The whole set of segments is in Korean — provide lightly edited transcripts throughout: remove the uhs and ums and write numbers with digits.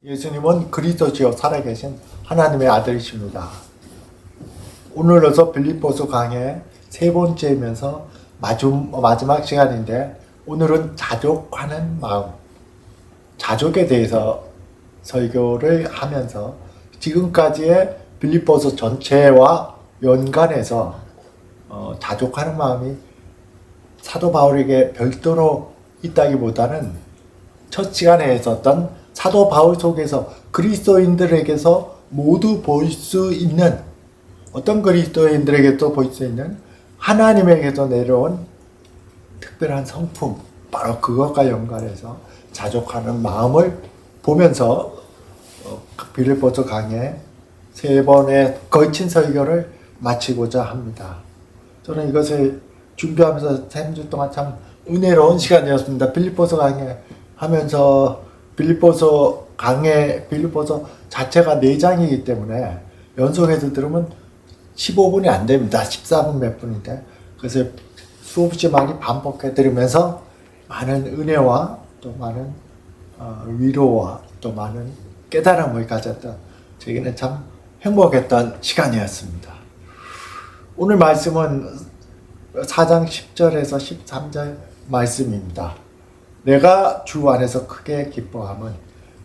예수님은 그리스도시요 살아계신 하나님의 아들이십니다. 오늘로서 빌립보서 강의 세 번째면서 마지막 시간인데, 오늘은 자족하는 마음, 자족에 대해서 설교를 하면서 지금까지의 빌립보서 전체와 연관해서 자족하는 마음이 사도 바울에게 별도로 있다기보다는 첫 시간에 있었던 사도 바울 속에서 그리스도인들에게서 모두 볼 수 있는, 어떤 그리스도인들에게도 볼 수 있는 하나님에게서 내려온 특별한 성품, 바로 그것과 연관해서 자족하는 마음을 보면서 빌립보서 강의 세 번에 걸친 설교를 마치고자 합니다. 저는 이것을 준비하면서 3주 동안 참 은혜로운 시간이었습니다. 빌립보서 강의 하면서 빌립보서 자체가 4장이기 때문에 연속해서 들으면 15분이 안 됩니다. 14분 몇 분인데, 그래서 수없이 많이 반복해 들으면서 많은 은혜와 또 많은 위로와 또 많은 깨달음을 가졌던, 저에게는 참 행복했던 시간이었습니다. 오늘 말씀은 4장 10절에서 13절 말씀입니다. 내가 주 안에서 크게 기뻐함은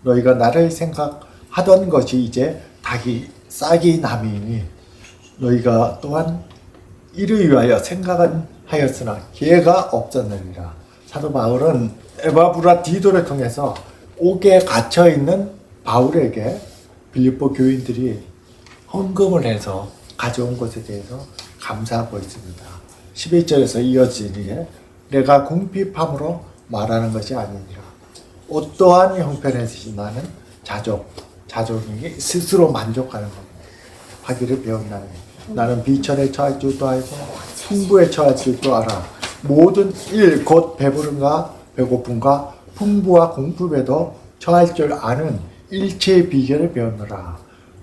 너희가 나를 생각하던 것이 이제 싹이 남이니 너희가 또한 이를 위하여 생각은 하였으나 기회가 없었느니라. 사도 바울은 에바브라디도를 통해서 옥에 갇혀있는 바울에게 빌립보 교인들이 헌금을 해서 가져온 것에 대해서 감사하고 있습니다. 11절에서 이어지기에 내가 궁핍함으로 말하는 것이 아니니라. 어떠한 형편에서 나는 자족이 스스로 만족하는 겁니다. 하기를 배웠나니 나는 비천에 처할 줄도 알고 풍부에 처할 줄도 알아. 모든 일 곧 배부름과 배고픔과 풍부와 공급에도 처할 줄 아는 일체의 비결을 배웠노라.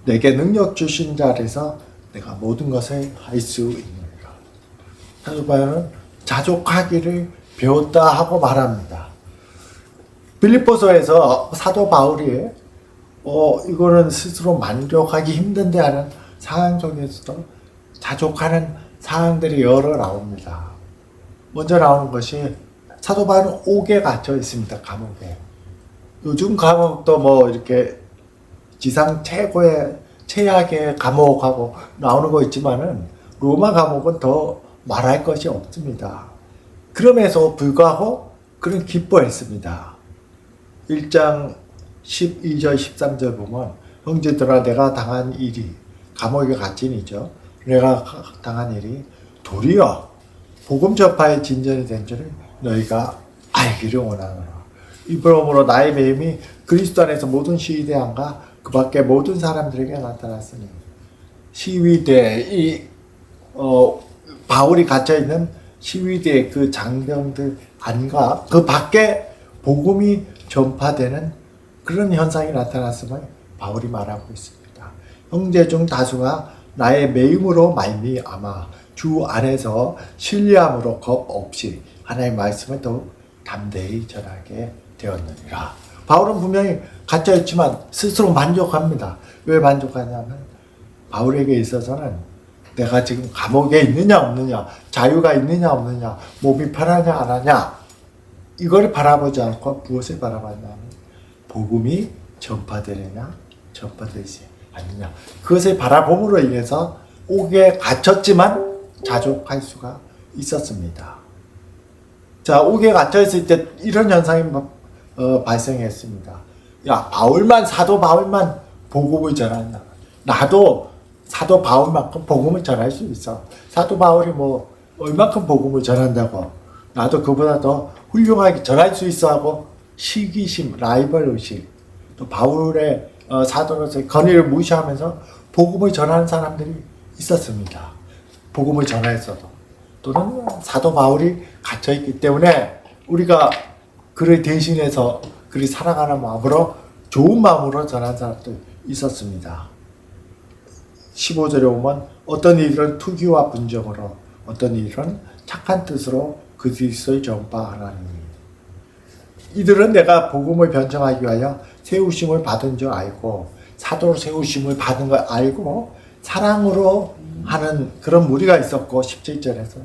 내게 능력 주신 자 아래서 내가 모든 것을 할 수 있느니라. 사도 바울은 자족하기를 배웠다 하고 말합니다. 빌립보서에서 사도 바울이 이거는 스스로 만족하기 힘든데 하는 상황 속에서도 자족하는 상황들이 여러 나옵니다. 먼저 나오는 것이 사도 바울은 옥에 갇혀 있습니다. 감옥에. 요즘 감옥도 이렇게 지상 최악의 감옥하고 나오는 거 있지만은 로마 감옥은 더 말할 것이 없습니다. 그럼에도 불구하고 그는 기뻐했습니다. 1장 12절 13절 보면 형제들아 내가 당한 일이, 감옥에 갇힌 이죠. 내가 당한 일이 도리어 복음 전파의 진전이 된 줄을 너희가 알기를 원하노라. 이러므로 나의 매임이 그리스도 안에서 모든 시위대함과 그 밖에 모든 사람들에게 나타났으니, 시위대, 바울이 갇혀있는 시위대의 그 장병들 안과 그 밖에 복음이 전파되는 그런 현상이 나타났음을 바울이 말하고 있습니다. 형제 중 다수가 나의 매임으로 말미암아 주 안에서 신뢰함으로 겁 없이 하나님의 말씀을 더욱 담대히 전하게 되었느니라. 바울은 분명히 갇혀있지만 스스로 만족합니다. 왜 만족하냐면 바울에게 있어서는 내가 지금 감옥에 있느냐 없느냐, 자유가 있느냐 없느냐, 몸이 편하냐 안 하냐, 이걸 바라보지 않고 무엇을 바라봤냐면 복음이 전파되느냐 전파되지 않느냐, 그것을 바라봄으로 인해서 옥에 갇혔지만 자족할 수가 있었습니다. 자, 옥에 갇혀있을 때 이런 현상이 발생했습니다. 야, 사도 바울만 복음을 전한다. 나도 사도 바울만큼 복음을 전할 수 있어. 사도 바울이 얼마큼 복음을 전한다고 나도 그보다 더 훌륭하게 전할 수 있어 하고 시기심, 라이벌 의식, 또 바울의 사도로서의 권위를 무시하면서 복음을 전하는 사람들이 있었습니다. 복음을 전하였어도, 또는 사도 바울이 갇혀있기 때문에 우리가 그를 대신해서 그를 사랑하는 마음으로, 좋은 마음으로 전한 사람도 있었습니다. 15절에 보면 어떤 일은 투기와 분정으로, 어떤 일은 착한 뜻으로 그리스도의 전파하나니. 이들은 내가 복음을 변증하기 위하여 세우심을 받은 줄 알고 사도로 세우심을 받은 걸 알고 사랑으로 하는 그런 무리가 있었고 17절에서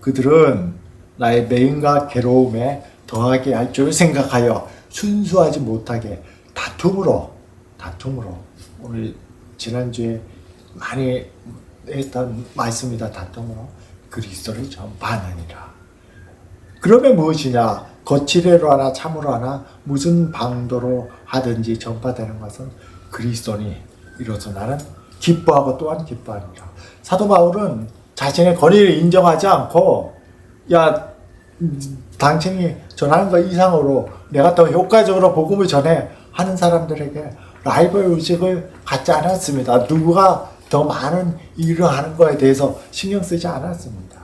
그들은 나의 매임과 괴로움에 더하게 할 줄 생각하여 순수하지 못하게 다툼으로 오늘 지난주에 많이 했던 말씀이다. 다툼으로 그리스도를 전파하느니라. 그러면 무엇이냐? 거칠애로 하나 참으로 하나 무슨 방도로 하든지 전파되는 것은 그리스도니 이로써 나는 기뻐하고 또한 기뻐하니라. 사도 바울은 자신의 권위를 인정하지 않고 야 당신이 전하는 것 이상으로 내가 더 효과적으로 복음을 전해 하는 사람들에게 라이벌 의식을 갖지 않았습니다. 누구가 더 많은 일을 하는 거에 대해서 신경 쓰지 않았습니다.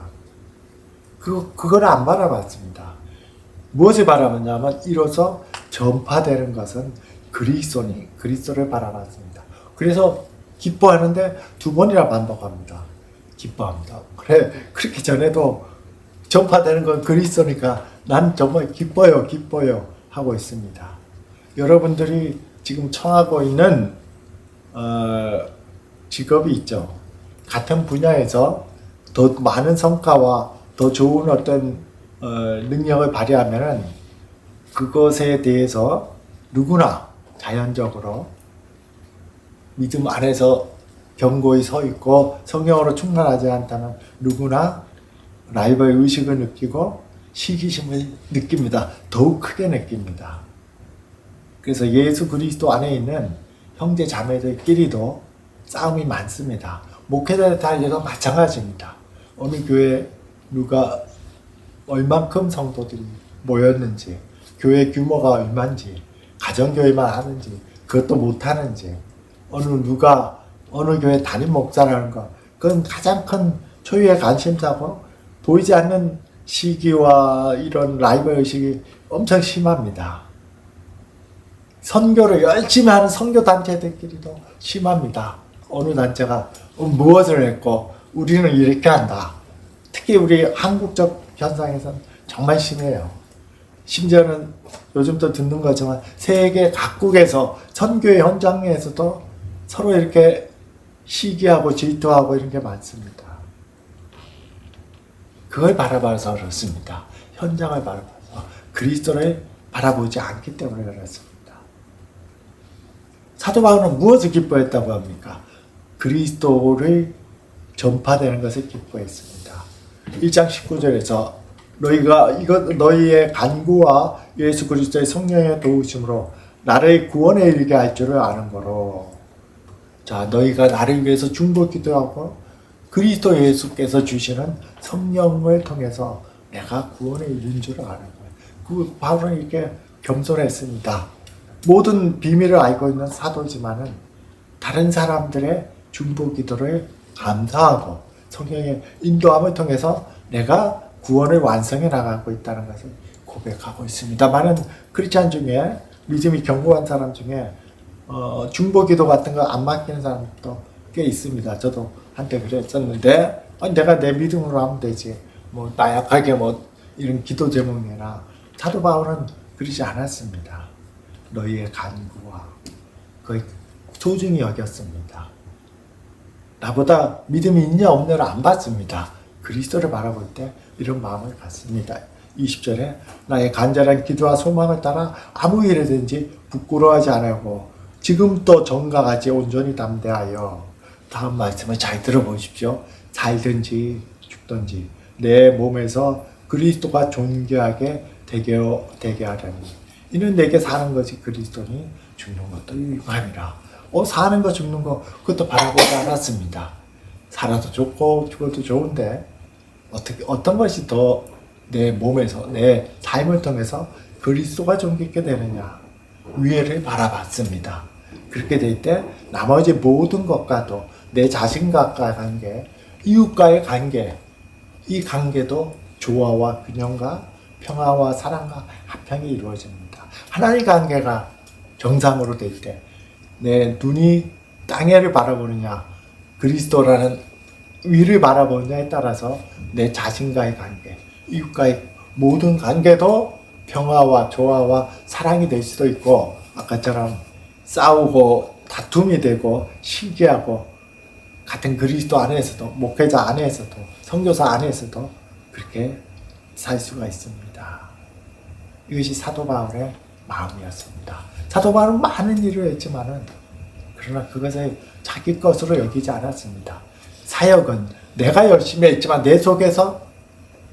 그걸 안 바라봤습니다. 무엇을 바라봤냐면 이로써 전파되는 것은 그리스도니 그리스도를 바라봤습니다. 그래서 기뻐하는데 두 번이나 반복합니다. 기뻐합니다. 그래 그렇게 전에도 전파되는 건 그리스도니까 난 정말 기뻐요 하고 있습니다. 여러분들이 지금 청하고 있는 직업이 있죠. 같은 분야에서 더 많은 성과와 더 좋은 어떤 능력을 발휘하면은 그것에 대해서 누구나 자연적으로 믿음 안에서 견고히 서 있고 성령으로 충만하지 않다면 누구나 라이벌 의식을 느끼고 시기심을 느낍니다. 더욱 크게 느낍니다. 그래서 예수 그리스도 안에 있는 형제 자매들끼리도 싸움이 많습니다. 목회자들 달려도 마찬가지입니다. 어느 교회 누가 얼만큼 성도들이 모였는지, 교회 규모가 얼마인지, 가정교회만 하는지, 그것도 못하는지, 어느 교회 담임 목사라는 거, 그건 가장 큰 초유의 관심사고, 보이지 않는 시기와 이런 라이벌 의식이 엄청 심합니다. 선교를 열심히 하는 선교단체들끼리도 심합니다. 어느 단체가 무엇을 했고, 우리는 이렇게 한다. 특히 우리 한국적 현상에서는 정말 심해요. 심지어는 요즘도 듣는 거지만 세계 각국에서 선교의 현장에서도 서로 이렇게 시기하고 질투하고 이런 게 많습니다. 그걸 바라봐서 그렇습니다. 현장을 바라봐서 그리스도를 바라보지 않기 때문에 그렇습니다. 사도 바울은 무엇을 기뻐했다고 합니까? 그리스도를 전파되는 것을 기뻐했습니다. 1장 19절에서 너희의 간구와 예수 그리스도의 성령의 도우심으로 나를 구원에 이르게 할 줄을 아는 거로. 자, 너희가 나를 위해서 중보 기도하고 그리스도 예수께서 주시는 성령을 통해서 내가 구원에 이른 줄을 아는 거예요. 바울은 이렇게 겸손했습니다. 모든 비밀을 알고 있는 사도지만은 다른 사람들의 중보 기도를 감사하고 성령의 인도함을 통해서 내가 구원을 완성해 나가고 있다는 것을 고백하고 있습니다. 많은 크리스찬 중에 믿음이 견고한 사람 중에 중보 기도 같은 거 안 맡기는 사람도 꽤 있습니다. 저도 한때 그랬었는데 내가 내 믿음으로 하면 되지. 뭐 나약하게 뭐 이런 기도 제목이나 사도 바울은 그러지 않았습니다. 너희의 간구와 거의 소중히 여겼습니다. 나보다 믿음이 있냐 없냐를 안 봤습니다. 그리스도를 바라볼 때 이런 마음을 갖습니다. 20절에 나의 간절한 기도와 소망을 따라 아무 일이든지 부끄러워하지 않고 지금도 전과 같이 온전히 담대하여. 다음 말씀을 잘 들어보십시오. 살든지 죽든지 내 몸에서 그리스도가 존귀하게 되게 하려니 이는 내게 사는 것이 그리스도니 죽는 것도 유익함이라. 사는 거 죽는 거 그것도 바라보지 않았습니다. 살아도 좋고 죽어도 좋은데 어떤 것이 더 내 몸에서 내 삶을 통해서 그리스도가 존귀하게 되느냐 위에를 바라봤습니다. 그렇게 될 때 나머지 모든 것과도 내 자신과의 관계, 이웃과의 관계, 이 관계도 조화와 균형과 평화와 사랑과 합평이 이루어집니다. 하나님 관계가 정상으로 될 때 내 눈이 땅에를 바라보느냐 그리스도라는 위를 바라보느냐에 따라서 내 자신과의 관계, 이웃과의 모든 관계도 평화와 조화와 사랑이 될 수도 있고, 아까처럼 싸우고 다툼이 되고 시기하고, 같은 그리스도 안에서도, 목회자 안에서도, 선교사 안에서도 그렇게 살 수가 있습니다. 이것이 사도 바울의 마음이었습니다. 사도 바울은 많은 일을 했지만은, 그러나 그것을 자기 것으로 여기지 않았습니다. 사역은 내가 열심히 했지만 내 속에서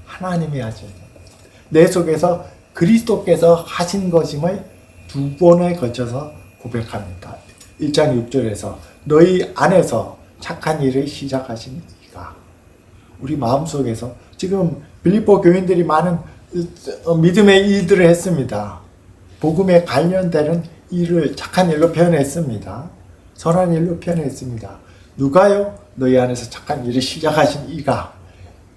하나님이 하신, 내 속에서 그리스도께서 하신 것임을 두 번에 거쳐서 고백합니다. 1장 6절에서 너희 안에서 착한 일을 시작하신 이가, 우리 마음속에서 지금 빌립보 교인들이 많은 믿음의 일들을 했습니다. 복음에 관련되는 일을 착한 일로 표현했습니다. 선한 일로 표현했습니다. 누가요? 너희 안에서 착한 일을 시작하신 이가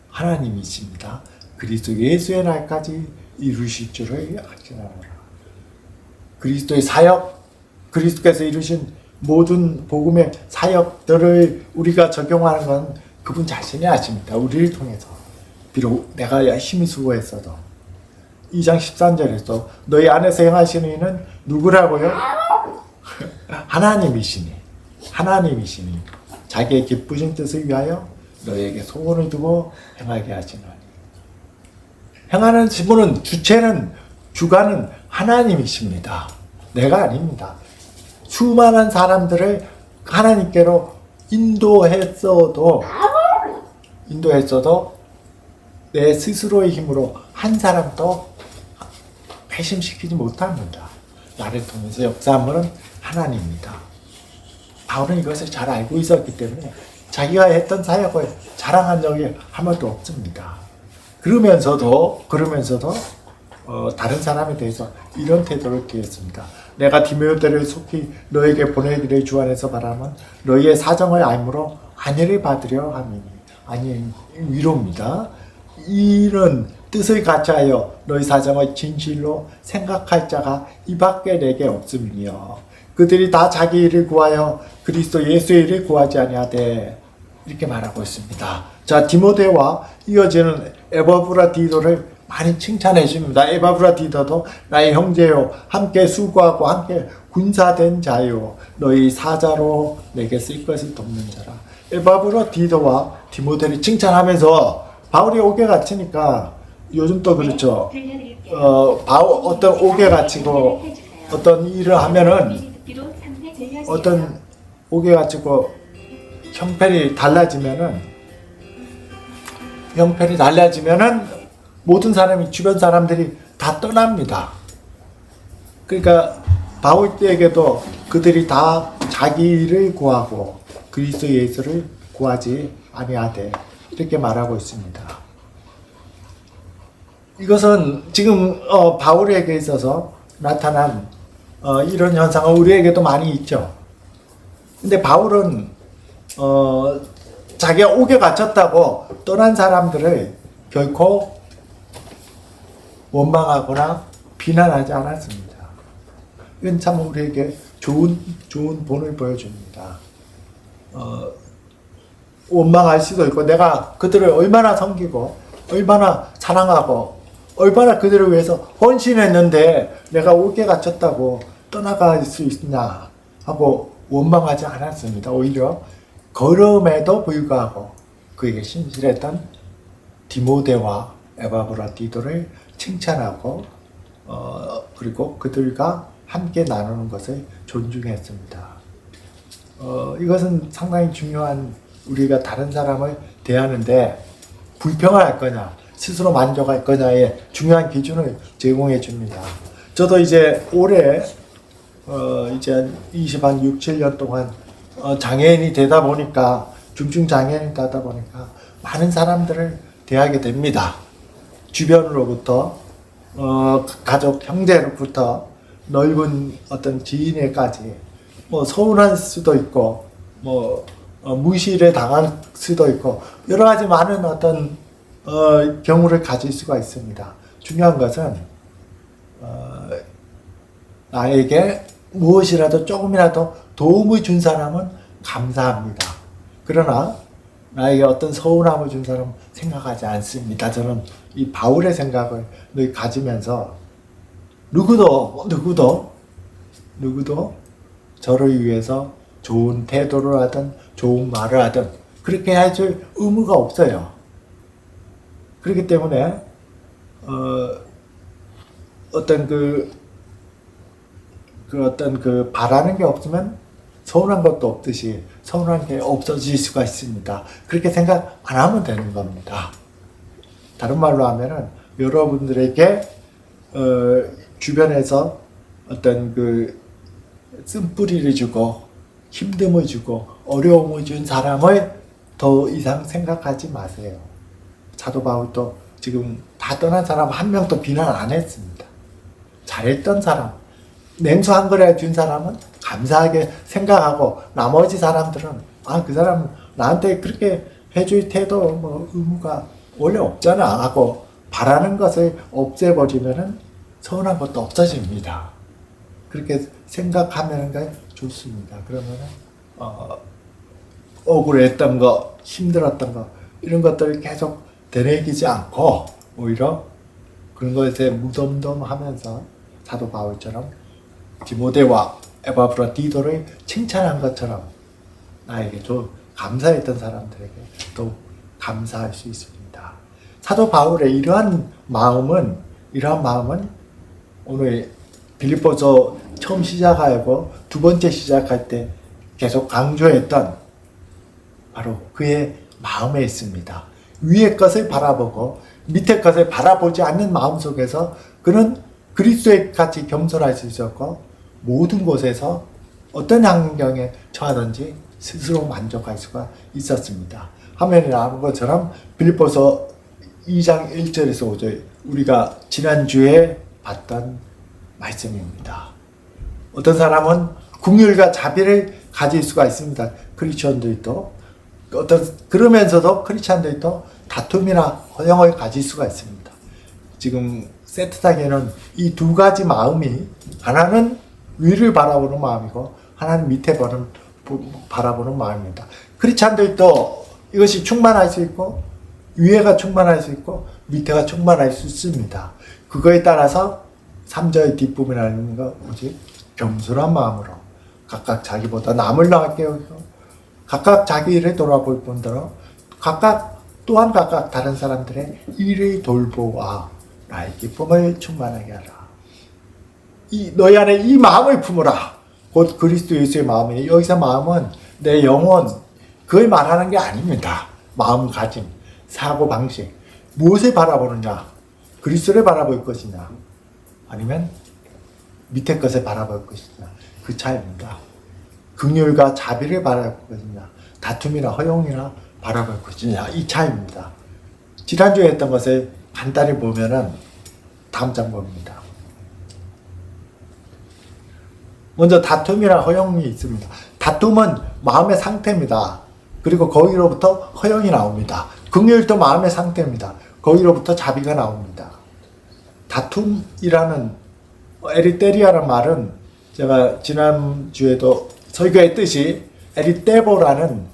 하나님이십니다. 그리스도 예수의 날까지 이루실 줄을 아시나라. 그리스도의 사역, 그리스도께서 이루신 모든 복음의 사역들을 우리가 적용하는 건 그분 자신이 아십니다. 우리를 통해서. 비록 내가 열심히 수고했어도. 2장 13절에서 너희 안에서 행하시는 이는 누구라고요? 하나님이시니. 하나님이시니. 자기의 기쁘신 뜻을 위하여 너희에게 소원을 두고 행하게 하시나니. 행하는 지분은, 주체는, 주관은 하나님이십니다. 내가 아닙니다. 수많은 사람들을 하나님께로 인도했어도 내 스스로의 힘으로 한 사람도 배심시키지 못합니다. 나를 통해서 역사한 분은 하나님입니다. 바울은 이것을 잘 알고 있었기 때문에 자기가 했던 사역을 자랑한 적이 한 번도 없습니다. 그러면서도 다른 사람에 대해서 이런 태도를 취했습니다. 내가 디모데를 속히 너에게 보내기를 주 안에서 바라면 너희의 사정을 알므로 안위를 받으려 함이니. 아니, 위로입니다. 이런 뜻을 같이하여 너희 사정을 진실로 생각할 자가 이 밖에 내게 없음이며 그들이 다 자기 일을 구하여 그리스도 예수의 일을 구하지 아니하되, 이렇게 말하고 있습니다. 자, 디모데와 이어지는 에바브라디도를 많이 칭찬해 줍니다. 에바브라디도도 나의 형제요, 함께 수고하고 함께 군사된 자요, 너희 사자로 내게 쓸 것을 돕는 자라. 에바브라디도와 디모데를 칭찬하면서, 바울이 옥에 갇히니까 요즘 또 그렇죠. 어떤 옥에 갇히고 어떤 일을 하면은, 어떤 옥에 갇히고 형편이 달라지면은 모든 사람이, 주변 사람들이 다 떠납니다. 그러니까 바울에게도 그들이 다 자기 일을 구하고 그리스도 예수를 구하지 아니하되, 이렇게 말하고 있습니다. 이것은 지금 바울에게 있어서 나타난 이런 현상은 우리에게도 많이 있죠. 근데 바울은 자기가 옥에 갇혔다고 떠난 사람들을 결코 원망하거나 비난하지 않았습니다. 이건 참 우리에게 좋은 본을 보여줍니다. 원망할 수도 있고, 내가 그들을 얼마나 섬기고 얼마나 사랑하고 얼마나 그들을 위해서 헌신했는데 내가 옥에 갇혔다고 떠나갈 수 있냐 하고 원망하지 않았습니다. 오히려 그럼에도 불구하고 그에게 신실했던 디모데와 에바브라디도를 칭찬하고 그리고 그들과 함께 나누는 것을 존중했습니다. 이것은 상당히 중요한, 우리가 다른 사람을 대하는데 불평할 거냐 스스로 만족할 거냐의 중요한 기준을 제공해 줍니다. 저도 이제 올해 이제 6, 7년 동안 장애인이 되다 보니까, 중증 장애인이 되다 보니까 많은 사람들을 대하게 됩니다. 주변으로부터 가족, 형제로부터 넓은 어떤 지인에까지, 서운할 수도 있고, 무시를 당할 수도 있고, 여러 가지 많은 어떤 경우를 가질 수가 있습니다. 중요한 것은 나에게 무엇이라도 조금이라도 도움을 준 사람은 감사합니다. 그러나 나에게 어떤 서운함을 준 사람은 생각하지 않습니다. 저는 이 바울의 생각을 늘 가지면서 누구도 저를 위해서 좋은 태도를 하든 좋은 말을 하든 그렇게 해줄 의무가 없어요. 그렇기 때문에 어떤 바라는 게 없으면 서운한 것도 없듯이 서운한 게 없어질 수가 있습니다. 그렇게 생각 안 하면 되는 겁니다. 다른 말로 하면은 여러분들에게 주변에서 어떤 쓴뿌리를 주고 힘듦을 주고 어려움을 준 사람을 더 이상 생각하지 마세요. 사도 바울도 지금 다 떠난 사람 한 명도 비난 안 했습니다. 잘했던 사람, 냉수 한 그릇 준 사람은 감사하게 생각하고 나머지 사람들은 그 사람은 나한테 그렇게 해줄 태도 뭐 의무가 원래 없잖아 하고 바라는 것을 없애버리면은 서운한 것도 없어집니다. 그렇게 생각하면 좋습니다. 그러면은 억울했던 거, 힘들었던 거 이런 것들을 계속 되뇌기지 않고 오히려 그런 것에 무덤덤하면서 사도 바울처럼 디모데와 에바브라디도를 칭찬한 것처럼 나에게 좀 감사했던 사람들에게 또 감사할 수 있습니다. 사도 바울의 이러한 마음은 오늘 빌립보서 처음 시작하고 두 번째 시작할 때 계속 강조했던 바로 그의 마음에 있습니다. 위의 것을 바라보고 밑의 것을 바라보지 않는 마음 속에서 그는 그리스도의 같이 겸손할 수 있었고 모든 곳에서 어떤 환경에 처하든지 스스로 만족할 수가 있었습니다. 화면에 나온 것처럼 빌립보서 2장 1절에서 5절 우리가 지난주에 봤던 말씀입니다. 어떤 사람은 긍휼과 자비를 가질 수가 있습니다. 크리스천들도 그러면서도 크리스천들도 다툼이나 허영을 가질 수가 있습니다. 지금 세트상에는 이 두 가지 마음이 하나는 위를 바라보는 마음이고 하나는 밑에 바라보는 마음입니다. 크리스천들도 이것이 충만할 수 있고 위에가 충만할 수 있고 밑에가 충만할 수 있습니다. 그거에 따라서 3절 뒷부분이라는 거 오직 겸손한 마음으로 각각 자기보다 남을 나게 여기고 각각 자기 일을 돌아볼 뿐더러 각각 다른 사람들의 일을 돌보아 나의 기쁨을 충만하게 하라. 너희 안에 이 마음을 품으라. 곧 그리스도 예수의 마음이니 여기서 마음은 내 영혼 그걸 말하는 게 아닙니다. 마음가짐, 사고방식 무엇을 바라보느냐? 그리스도를 바라볼 것이냐 아니면 밑에 것을 바라볼 것이냐 그 차이입니다. 긍휼과 자비를 바라볼 것이냐 다툼이나 허용이나 바라볼 것이냐 이 차이입니다. 지난주에 했던 것을 간단히 보면은 다음 장 봅니다. 먼저 다툼이나 허용이 있습니다. 다툼은 마음의 상태입니다. 그리고 거기로부터 허용이 나옵니다. 긍휼도 마음의 상태입니다. 거기로부터 자비가 나옵니다. 다툼이라는 에리테리아라는 말은 제가 지난주에도 설교했듯이 에리테보라는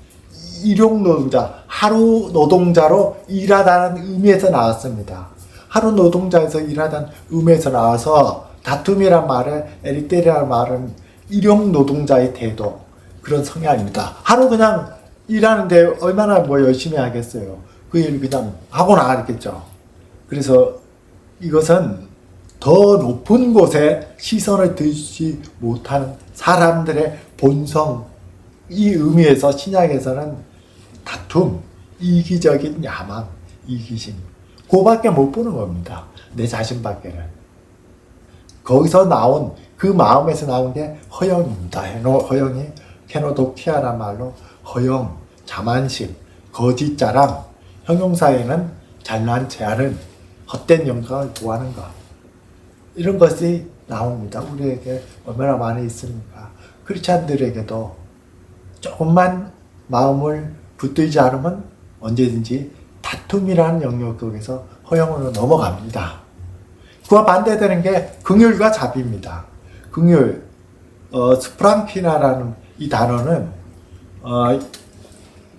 일용 노동자, 하루 노동자로 일하다는 의미에서 나왔습니다. 하루 노동자에서 일하다는 의미에서 나와서 다툼이란 말은 에리테리아라는 말은 일용 노동자의 태도 그런 성향입니다. 하루 그냥 일하는데 얼마나 열심히 하겠어요. 그 일 그냥 하고 나가겠죠. 그래서 이것은 더 높은 곳에 시선을 들지 못하는 사람들의 본성 이 의미에서 신약에서는 다툼, 이기적인 야망, 이기심 그거밖에 못 보는 겁니다. 내 자신밖에는. 거기서 나온 그 마음에서 나온 게 허영입니다. 허영이 케노도키아란 말로 허영, 자만심, 거짓 자랑, 형용사에는 잘난 체하는 헛된 영광을 구하는 것 이런 것이 나옵니다. 우리에게 얼마나 많이 있습니까? 크리스찬들에게도 조금만 마음을 붙들지 않으면 언제든지 다툼이라는 영역 속에서 허영으로 넘어갑니다. 그와 반대되는 게 긍휼과 자비입니다. 긍휼, 스프랑키나라는 이 단어는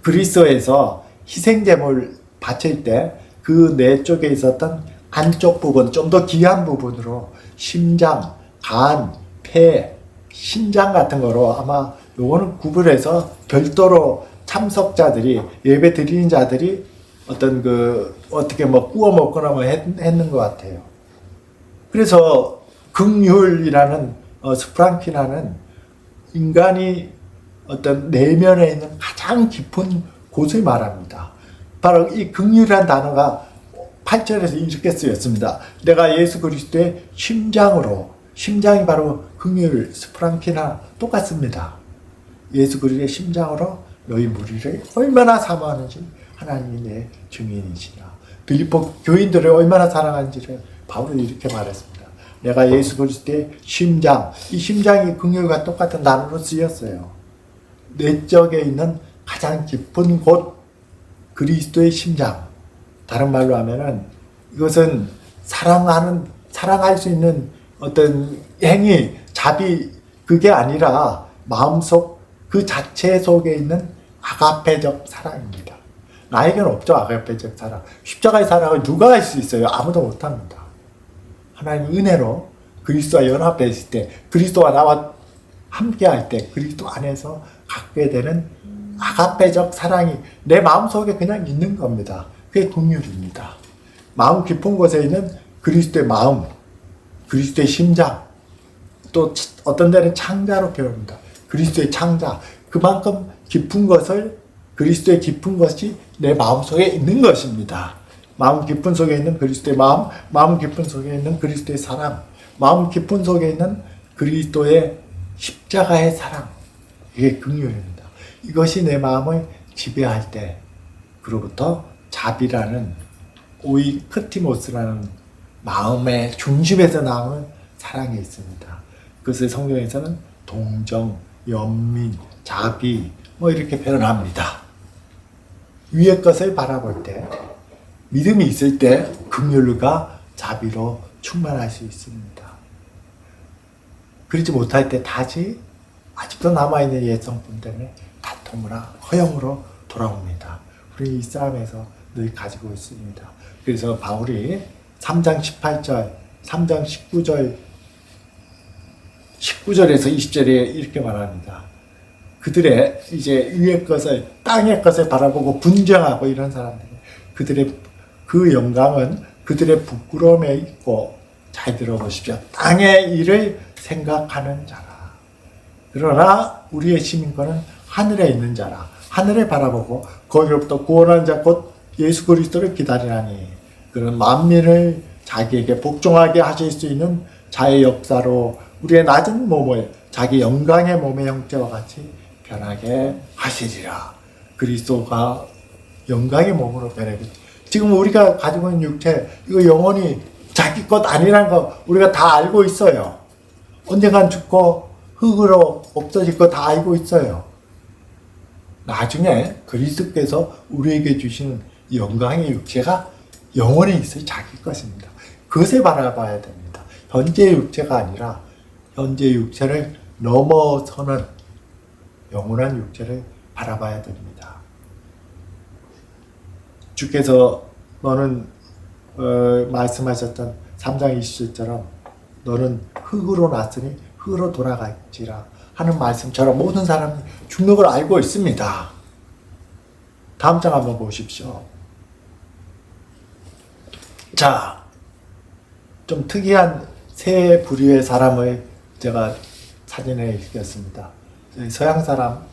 그리스어에서 희생제물 바칠 때 그 뇌 쪽에 있었던 안쪽 부분, 좀 더 귀한 부분으로 심장, 간, 폐, 신장 같은 거로 아마 요거는 구분해서 별도로 참석자들이 예배 드리는 자들이 어떤 어떻게 구워 먹거나 했는 것 같아요. 그래서 긍휼이라는 스프랑키나는 인간이 어떤 내면에 있는 가장 깊은 곳을 말합니다. 바로 이 긍휼이라는 단어가 8절에서 이렇게 쓰였습니다. 내가 예수 그리스도의 심장이 바로 긍휼, 스프랑키나 똑같습니다. 예수 그리스도의 심장으로 너희 무리를 얼마나 사모하는지 하나님이 내 증인이시라. 빌립보 교인들을 얼마나 사랑하는지를 바울은 이렇게 말했습니다. 내가 예수 그리스도의 심장, 이 심장이 긍휼과 똑같은 단어로 쓰였어요. 내적에 있는 가장 깊은 곳, 그리스도의 심장. 다른 말로 하면은 이것은 사랑할 수 있는 어떤 행위, 자비, 그게 아니라 마음속 그 자체 속에 있는 아가페적 사랑입니다. 나에게는 없죠, 아가페적 사랑. 십자가의 사랑을 누가 할 수 있어요? 아무도 못합니다. 하나님 은혜로 그리스도와 연합했을 때, 그리스도와 나와 함께 할 때, 그리스도 안에서 갖게 되는 아가페적 사랑이 내 마음속에 그냥 있는 겁니다. 그게 긍휼입니다. 마음 깊은 곳에 있는 그리스도의 마음, 그리스도의 심장, 또 어떤 데는 창자로 표현합니다. 그리스도의 창자, 그만큼 깊은 것을, 그리스도의 깊은 것이 내 마음속에 있는 것입니다. 마음 깊은 속에 있는 그리스도의 마음 깊은 속에 있는 그리스도의 사랑, 마음 깊은 속에 있는 그리스도의 십자가의 사랑, 이게 긍휼입니다. 이것이 내 마음을 지배할 때, 그로부터 자비라는 오이크티모스라는 마음의 중심에서 나오는 사랑이 있습니다. 그것을 성경에서는 동정, 연민, 자비 이렇게 표현합니다. 위의 것을 바라볼 때, 믿음이 있을 때 긍휼과 자비로 충만할 수 있습니다. 그러지 못할 때 다시 아직도 남아있는 옛성품 때문에 다툼이나 허영으로 돌아옵니다. 우리 이 싸움에서 늘 가지고 있습니다. 그래서 바울이 3장 18절, 3장 19절에서 20절에 이렇게 말합니다. 그들의 이제 위의 것을, 땅의 것을 바라보고 분쟁하고 이런 사람들, 그들의 그 영광은 그들의 부끄러움에 있고, 잘 들어보십시오. 땅의 일을 생각하는 자라. 그러나 우리의 시민권은 하늘에 있는 자라. 하늘에 바라보고 거기로부터 구원한 자 곧 예수 그리스도를 기다리라니. 그런 만민을 자기에게 복종하게 하실 수 있는 자의 역사로 우리의 낮은 몸을 자기 영광의 몸의 형태와 같이 변하게 하시리라. 그리스도가 영광의 몸으로 변하게. 지금 우리가 가지고 있는 육체, 이거 영원히 자기 것 아니라는 거 우리가 다 알고 있어요. 언젠간 죽고 흙으로 없어질 거 다 알고 있어요. 나중에 그리스도께서 우리에게 주시는 영광의 육체가 영원히 있을 자기 것입니다. 그것을 바라봐야 됩니다. 현재의 육체가 아니라 현재의 육체를 넘어서는 영원한 육체를 바라봐야 됩니다. 주께서 너는 말씀하셨던 3장 20절처럼 너는 흙으로 났으니 흙으로 돌아갈지라 하는 말씀처럼 모든 사람이 죽는 걸 알고 있습니다. 다음 장 한번 보십시오. 자, 좀 특이한 세 부류의 사람을 제가 사진에 읽었습니다. 서양 사람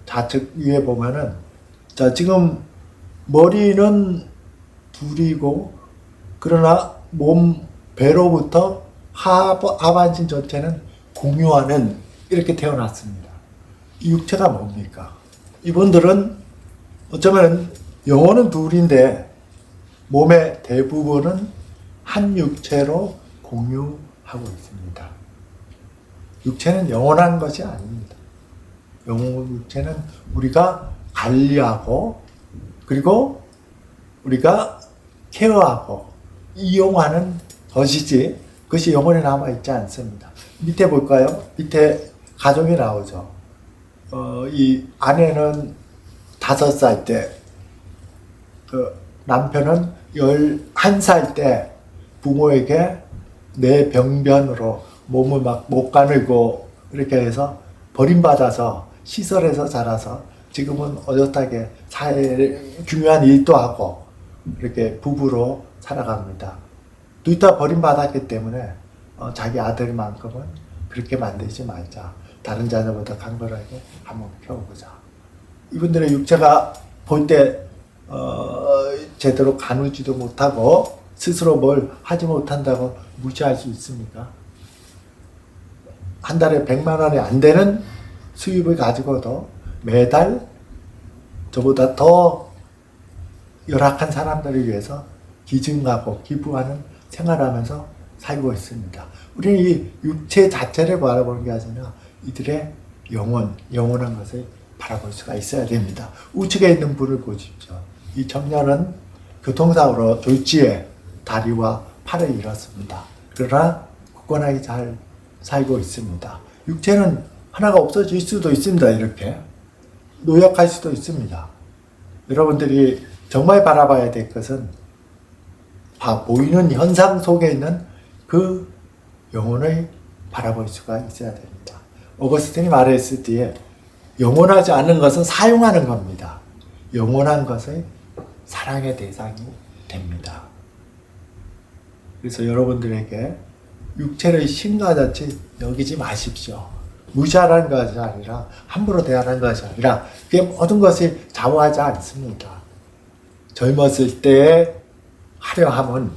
좌측 위에 보면은, 자, 지금 머리는 둘이고, 그러나 몸 배로부터 하반신 전체는 공유하는, 이렇게 태어났습니다. 이 육체가 뭡니까? 이분들은 어쩌면 영혼은 둘인데 몸의 대부분은 한 육체로 공유하고 있습니다. 육체는 영원한 것이 아닙니다. 육체는 우리가 관리하고, 그리고 우리가 케어하고 이용하는 것이지, 그것이 영원히 남아있지 않습니다. 밑에 볼까요? 밑에 가족이 나오죠. 이 아내는 5살 때, 그 남편은 11살 때 부모에게 내 병변으로 몸을 막 못 가누고 이렇게 해서 버림받아서 시설에서 자라서 지금은 어엿하게 사회에 중요한 일도 하고 이렇게 부부로 살아갑니다. 둘 다 버림받았기 때문에 자기 아들만큼은 그렇게 만들지 말자. 다른 자녀보다 강건하게 한번 키워보자. 이분들의 육체가 볼 때 제대로 가누지도 못하고 스스로 뭘 하지 못한다고 무시할 수 있습니까? 한 달에 100만 원이 안 되는 수입을 가지고도 매달 저보다 더 열악한 사람들을 위해서 기증하고 기부하는 생활하면서 살고 있습니다. 우리는 이 육체 자체를 바라보는 게 아니라 이들의 영원한 것을 바라볼 수가 있어야 됩니다. 우측에 있는 분을 보십시오. 이 청년은 교통사고로 졸지에 다리와 팔을 잃었습니다. 그러나 굳건하게 잘 살고 있습니다. 육체는 하나가 없어질 수도 있습니다. 이렇게 노약할 수도 있습니다. 여러분들이 정말 바라봐야 될 것은 보이는 현상 속에 있는 그 영혼을 바라볼 수가 있어야 됩니다. 어거스틴이 말했을 때에 영원하지 않은 것은 사용하는 겁니다. 영원한 것을 사랑의 대상이 됩니다. 그래서 여러분들에게 육체를 신과같이 여기지 마십시오. 무시하라는 것이 아니라 함부로 대하는 것이 아니라 그게 모든 것이 좌우하지 않습니다. 젊었을 때의 화려함은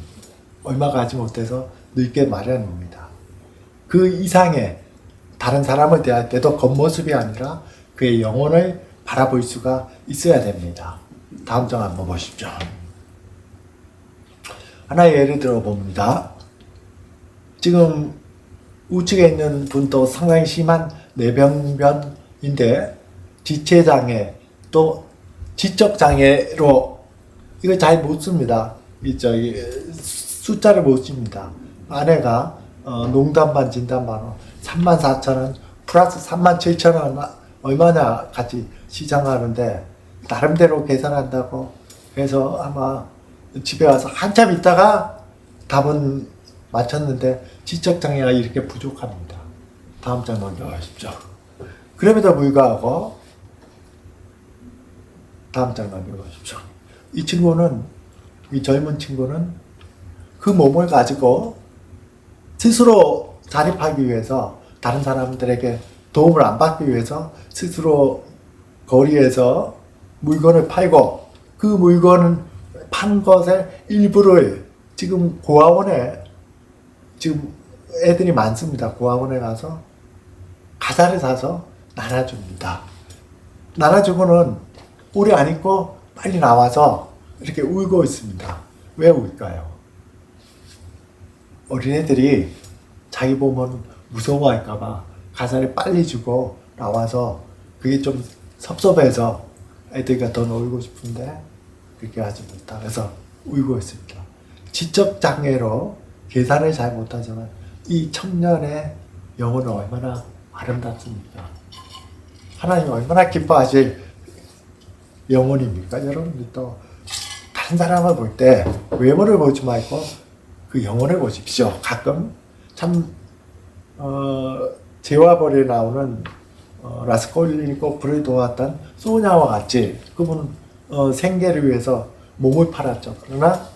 얼마 가지 못해서 늙게 마련입니다. 그 이상의 다른 사람을 대할 때도 겉모습이 아니라 그의 영혼을 바라볼 수가 있어야 됩니다. 다음 장 한번 보십시오. 하나의 예를 들어 봅니다. 지금 우측에 있는 분도 상당히 심한 뇌병변인데 지체장애 또 지적장애로 이걸 잘 못 씁니다. 숫자를 못 씁니다. 아내가 농담반 진단반으로 34,000원 플러스 37,000원 얼마냐 같이 시장하는데 나름대로 계산한다고 해서 아마 집에 와서 한참 있다가 답은 맞췄는데 지적장애가 이렇게 부족합니다. 다음 장 넘겨가십시오. 그럼에도 불구하고 다음 장 넘겨가십시오. 이 친구는 이 젊은 친구는 그 몸을 가지고 스스로 자립하기 위해서 다른 사람들에게 도움을 안 받기 위해서 스스로 거리에서 물건을 팔고 그 물건을 판 것의 일부를 지금 고아원에 지금 애들이 많습니다. 고아원에 가서 과자를 사서 나눠줍니다. 나눠주고는 오래 안 있고 빨리 나와서 이렇게 울고 있습니다. 왜 울까요? 어린애들이 자기 보면 무서워할까봐 과자를 빨리 주고 나와서 그게 좀 섭섭해서 애들과 더 놀고 싶은데 그렇게 하지 못하고 그래서 울고 있습니다. 지적장애로 계산을 잘 못하지만 이 청년의 영혼은 얼마나 아름답습니까? 하나님 얼마나 기뻐하실 영혼입니까? 여러분들도 다른 사람을 볼 때 외모를 보지 말고 그 영혼을 보십시오. 가끔 참 제와벌에 나오는 라스콜리니코프를 도왔던 소냐와 같이 그분은 생계를 위해서 몸을 팔았죠. 그러나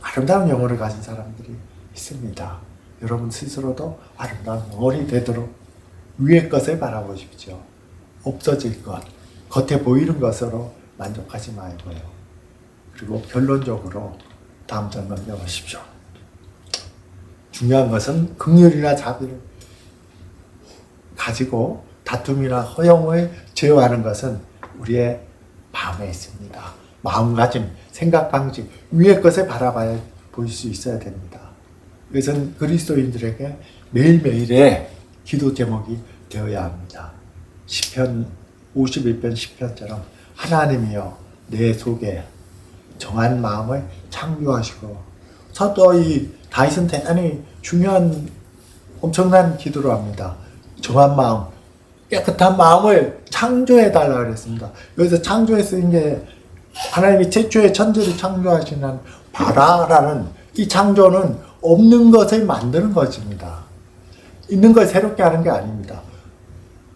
아름다운 영혼을 가진 사람들이 있습니다. 여러분 스스로도 아름다운 영혼이 되도록 위의 것을 바라보십시오. 없어질 것, 겉에 보이는 것으로 만족하지 말고요. 그리고 결론적으로 다음 장 넘겨보십시오. 중요한 것은 긍휼이나 자비를 가지고 다툼이나 허용을 제어하는 것은 우리의 마음에 있습니다. 마음가짐, 생각 방식, 위의 것을 바라봐야 볼 수 있어야 됩니다. 이것은 그리스도인들에게 매일매일의 기도 제목이 되어야 합니다. 시편 51편 10편처럼 하나님이여 내 속에 정한 마음을 창조하시고 사도 이 다윗은 대단히 중요한 엄청난 기도를 합니다. 정한 마음, 깨끗한 마음을 창조해 달라 그랬습니다. 여기서 창조에 쓰인 게 하나님이 최초의 천지를 창조하시는 바라라는 이 창조는 없는 것을 만드는 것입니다. 있는 걸 새롭게 하는 게 아닙니다.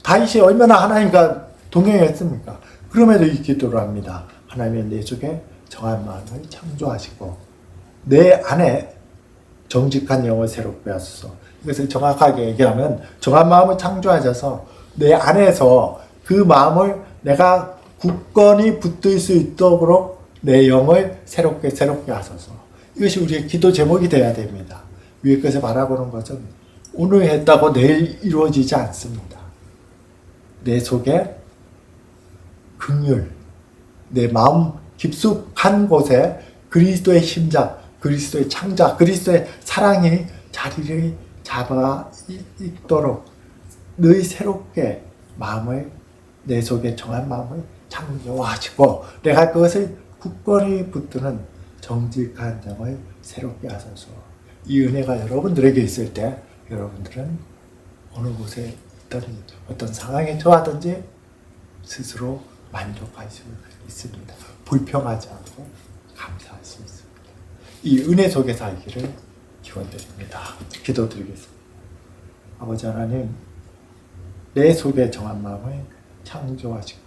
다윗이 얼마나 하나님과 동행했습니까? 그럼에도 이 기도를 합니다. 하나님의 내 속에 정한 마음을 창조하시고 내 안에 정직한 영을 새롭게 하소서. 이것을 정확하게 얘기하면 정한 마음을 창조하셔서 내 안에서 그 마음을 내가 굳건히 붙들 수 있도록 내 영을 새롭게 하소서. 이것이 우리의 기도 제목이 되어야 됩니다. 위의 것을 바라보는 것은 오늘 했다고 내일 이루어지지 않습니다. 내 속에 긍휼, 내 마음 깊숙한 곳에 그리스도의 심장, 그리스도의 창작, 그리스도의 사랑이 자리를 잡아 있도록 늘 새롭게 마음을 내 속에 정한 마음을 창조하시고 내가 그것을 굳건히 붙드는 정직한 영을 새롭게 하소서. 이 은혜가 여러분들에게 있을 때 여러분들은 어느 곳에 있든 어떤 상황에 처하든지 스스로 만족할 수 있습니다. 불평하지 않고 감사할 수 있습니다. 이 은혜 속에 살기를 기원드립니다. 기도드리겠습니다. 아버지 하나님, 내 속에 정한 마음을 창조하시고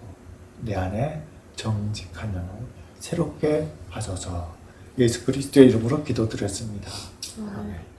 내 안에 정직한 영을 새롭게 하소서. 예수 그리스도의 이름으로 기도드렸습니다. 아멘.